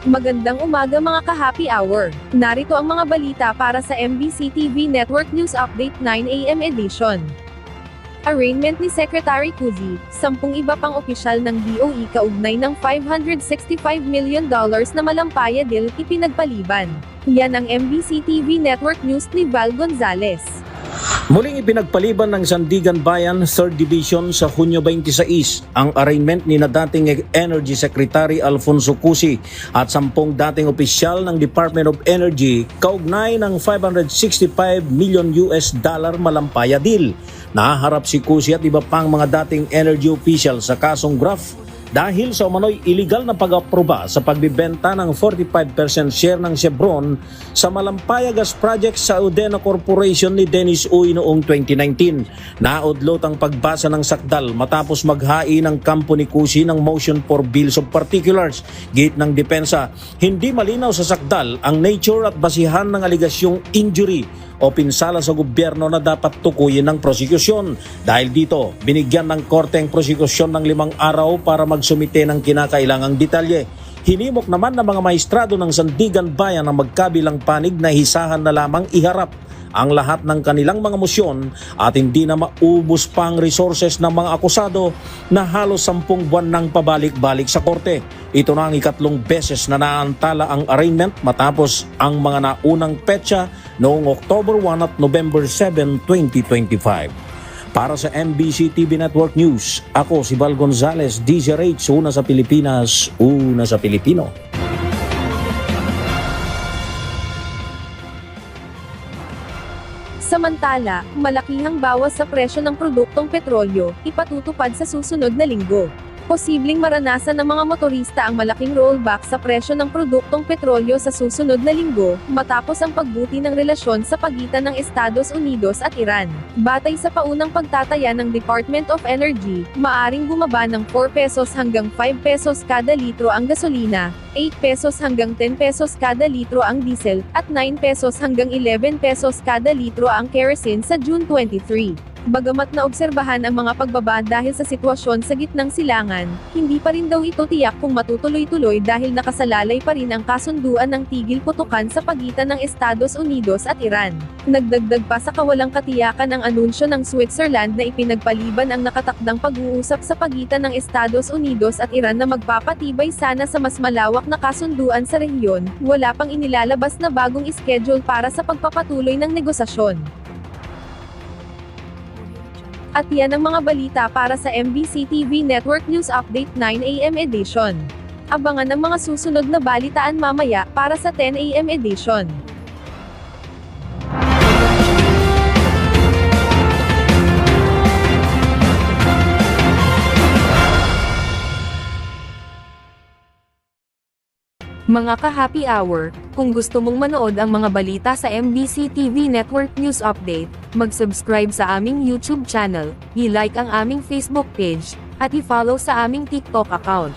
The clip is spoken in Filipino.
Magandang umaga mga ka-happy hour. Narito ang mga balita para sa MBC TV Network News Update 9 AM edition. Arraignment ni Secretary Cusi, 10 iba pang opisyal ng DOE kaugnay ng $565 million na malampaya deal ipinagpaliban. Yan ang MBC TV Network News ni Val Gonzales. Muling ipinagpaliban ng Sandigan Bayan 3rd Division sa Hunyo 26 ang arraignment ni na dating Energy Secretary Alfonso Cusi at 10 dating opisyal ng Department of Energy kaugnay ng $565 million malampaya deal. Nahaharap si Cusi at iba pang mga dating energy official sa kasong graft dahil sa umano'y illegal na pag-aproba sa pagbibenta ng 45% share ng Chevron sa Malampaya Gas Project sa Udena Corporation ni Dennis Uy noong 2019. Naudlot ang pagbasa ng sakdal matapos maghain ng kampo ni Cusi ng motion for bills of particulars. Gate ng depensa, hindi malinaw sa sakdal ang nature at basihan ng aligasyong injury o pinsala sa gobyerno na dapat tukuyin ng prosekusyon. Dahil dito, binigyan ng korte ang prosekusyon ng 5 araw para magsumite ng kinakailangang detalye. Hinimok naman ng mga maestrado ng Sandigan Bayan ang magkabilang panig na hisahan na lamang iharap ang lahat ng kanilang mga mosyon at hindi na maubos pa ang resources ng mga akusado na halos 10 buwan nang pabalik-balik sa korte. Ito na ang ikatlong beses na naantala ang arraignment matapos ang mga naunang petsa noong October 1 at November 7, 2025. Para sa MBC TV Network News, ako si Val Gonzales, DZRH, una sa Pilipinas, una sa Pilipino. Samantala, malakihang bawas sa presyo ng produktong petrolyo, ipatutupad sa susunod na linggo. Posibleng maranasan ng mga motorista ang malaking rollback sa presyo ng produktong petrolyo sa susunod na linggo, matapos ang pagbuti ng relasyon sa pagitan ng Estados Unidos at Iran. Batay sa paunang pagtataya ng Department of Energy, maaring bumaba ng 4 pesos hanggang 5 pesos kada litro ang gasolina, 8 pesos hanggang 10 pesos kada litro ang diesel, at 9 pesos hanggang 11 pesos kada litro ang kerosene sa June 23. Bagamat naobserbahan ang mga pagbaba dahil sa sitwasyon sa gitnang silangan, hindi pa rin daw ito tiyak kung matutuloy-tuloy dahil nakasalalay pa rin ang kasunduan ng tigil putukan sa pagitan ng Estados Unidos at Iran. Nagdagdag pa sa kawalang katiyakan ang anunsyo ng Switzerland na ipinagpaliban ang nakatakdang pag-uusap sa pagitan ng Estados Unidos at Iran na magpapatibay sana sa mas malawak na kasunduan sa rehiyon. Wala pang inilalabas na bagong schedule para sa pagpapatuloy ng negosasyon. At yan ang mga balita para sa MBC TV Network News Update 9 AM edition. Abangan ang mga susunod na balitaan mamaya para sa 10 AM edition. Mga ka-happy hour, kung gusto mong manood ang mga balita sa MBC TV Network News Update, mag-subscribe sa aming YouTube channel, i-like ang aming Facebook page, at i-follow sa aming TikTok account.